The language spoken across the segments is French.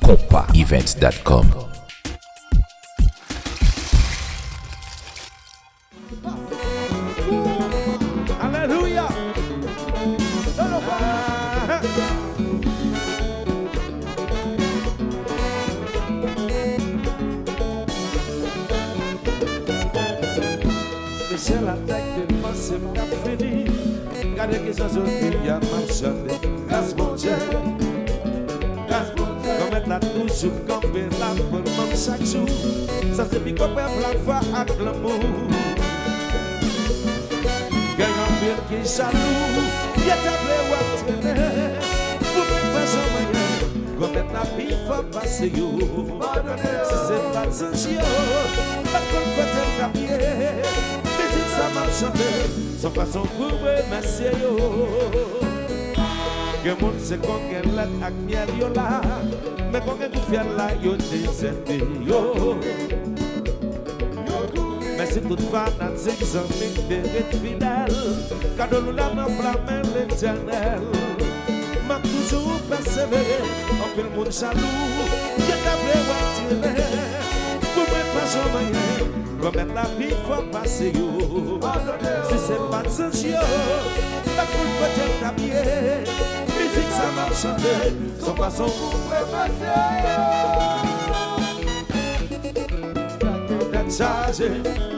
compaevents.com. Hallelujah. C'est la tête de pensée m'a fini. Regardez que ça y a marché. Grâce mon Dieu. Grâce mon Dieu. Comme elle a toujours campé là pour moi chaque jour. Ça c'est pique up la foi avec l'amour. Gagne un bien qui jaloux. Il y a ta blé ou traîner. Pour me faire son moyen. Comme elle a mis faut passer yo. Si c'est pas sans chien. Pas qu'on peut être à pied. Ça m'a chanté, sans façon pour remercier yo. Que monde c'est qu'on gagne la acmiel yo là, mais qu'on gagne tout fier là yo déserté yo. Mais c'est toute fanatique, amis de fidèle, cadeau nous la main blâmer l'éternel. M'a toujours persévéré, en peu le monde jaloux, qui est appelé à tirer, pour me pas jamais. Comme la vie faut passer yo. Si c'est pas de sens yo, la foule peut être habillée. Musique ça m'a chanté, sans façon pour passer. D'être chargé,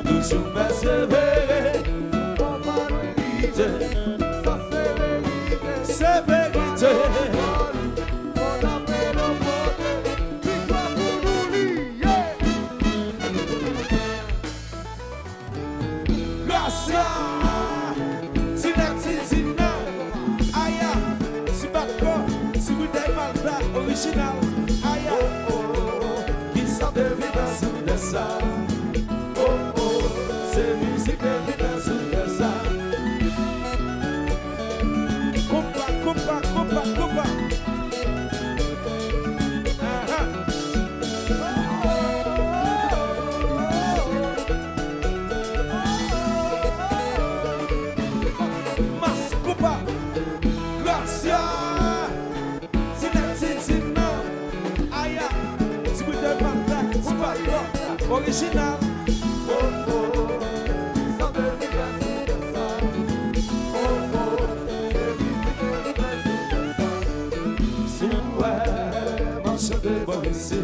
toujours persévérer. Ça c'est vérité. Original, aïe, oh, oh, qui sort de vivance de ça. Oh, oh, c'est musique de vivance de ça. Compa, compa, compa, compa. Mas, compa, gracias. Original, oh oh, sans de vivance de ça. Oh oh, c'est musique de ouais, marche de bon ici,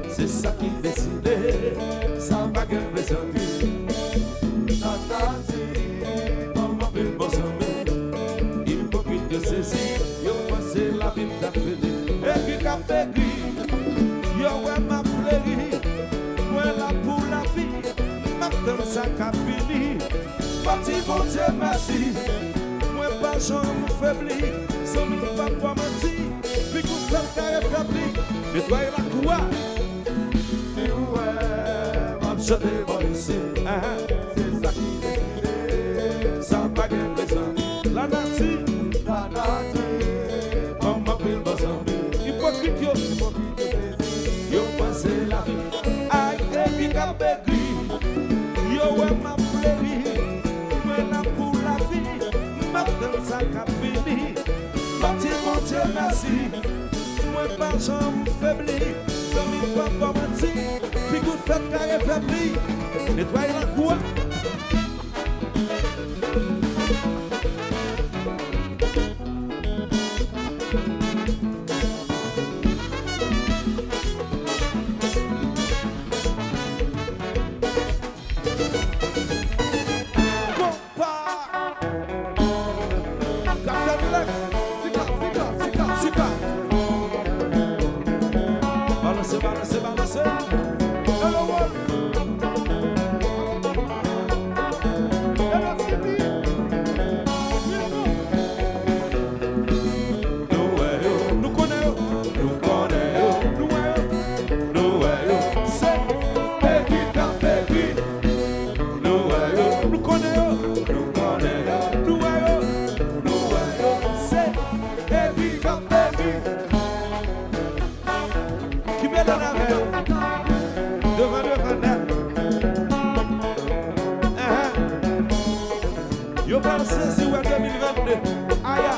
c'est ça qui décide, ça va gagner les amis. Tata dit, maman veut bon ami, hypocrite de ceci, yo pensé la vie t'a fait, et puis qu'a fait gris, yo ouais m'a fleuri. Là pour la vie, maintenant ça qu'a fini. Parti bon Dieu merci. Moi pas j'en faibli, sans nous pas pour mentir. Puis qu'on fait carré faibli, nettoyer la cour. Si ouais, m'a chanté bon ici. C'est ça qui décide, ça va gagner les amis. La nature, maman pile bon ami. Hypocrite yo pensé la vie. Yo ouais m'a fleuri, moi là pour la vie, maintenant ça qu'a fini. Parti mon Dieu merci, moi pas j'en faibli, comme il faut pas mentir, puis good fait carré faibli, nettoyer la cour. Yo pensez si ouais 2022. Aya.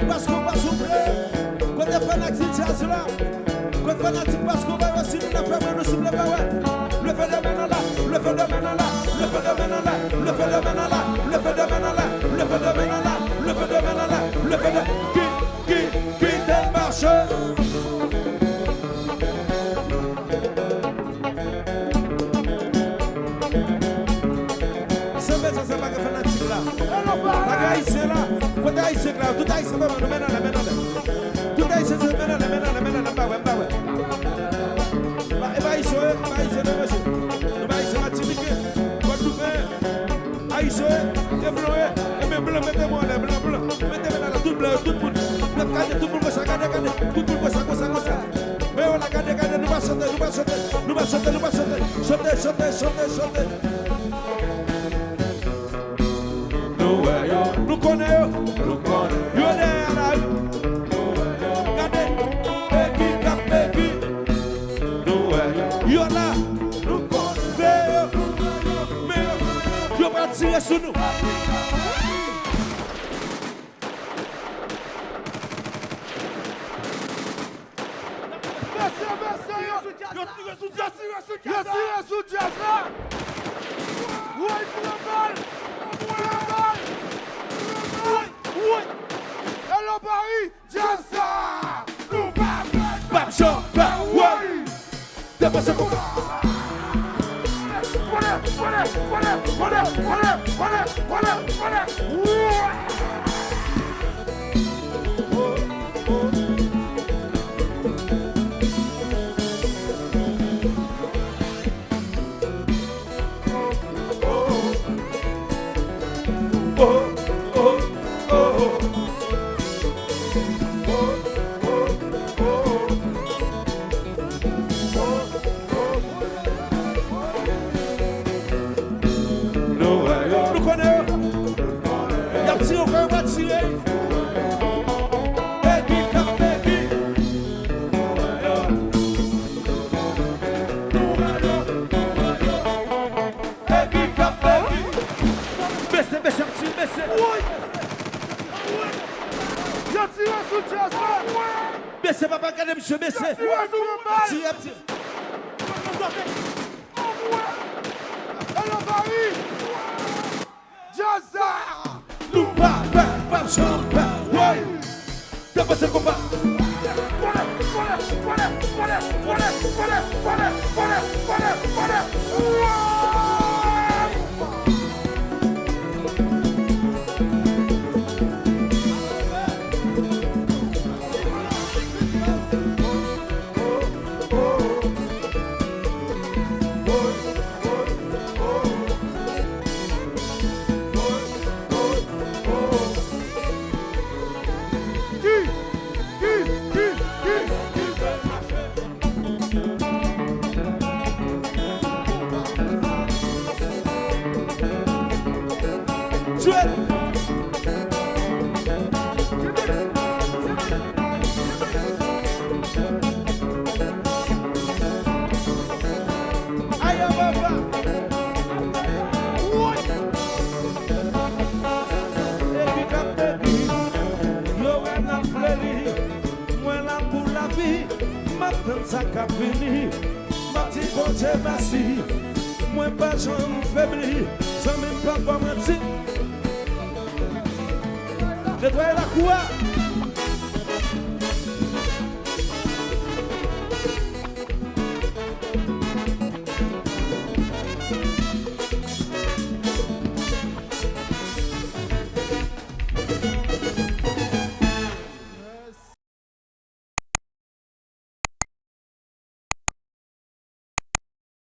parce qu'on va souffler. Quand t'es fanatique, c'est là. Quand t'es fanatique, parce qu'on va aussi nous faire nous souffler. Le phénomène là, le phénomène là, le phénomène là, le phénomène là, le phénomène là, le phénomène là, le phénomène là, le phénomène qui démarche. C'est pas que fanatique là. La haïtien là, quand t'es haïtien là, tout haïtien va nous mener là. Tout haïtien se mène là, bah ouais. Bah haïtien, non monsieur. Nous haïtien matinique. Quand nous fait haïtien, des blancs, et même blanc mettez-moi là, blanc. Mettez-moi là tout blanc, tout le monde. Regardez tout le monde ça, regardez, tout le monde ça. Mais on a regardé, nous va sauter. Nous connaissons, yo derrière la rue. Regardez, Peggy, yo là, nous connaissons, mais yo va tirer sur nous. Hello Paris, Jazza. Bam champa, ouais. Dépasse comme Baissez, papa, regardez, monsieur, baissez. Tire. Hello Paris, Jazza. Nous pas champa, ouais. Dépasse comme ça. Ça qu'a fini, ma petite bonne merci. Moi pas j'en faibli, ça même pas mentir. Je dois la quoi?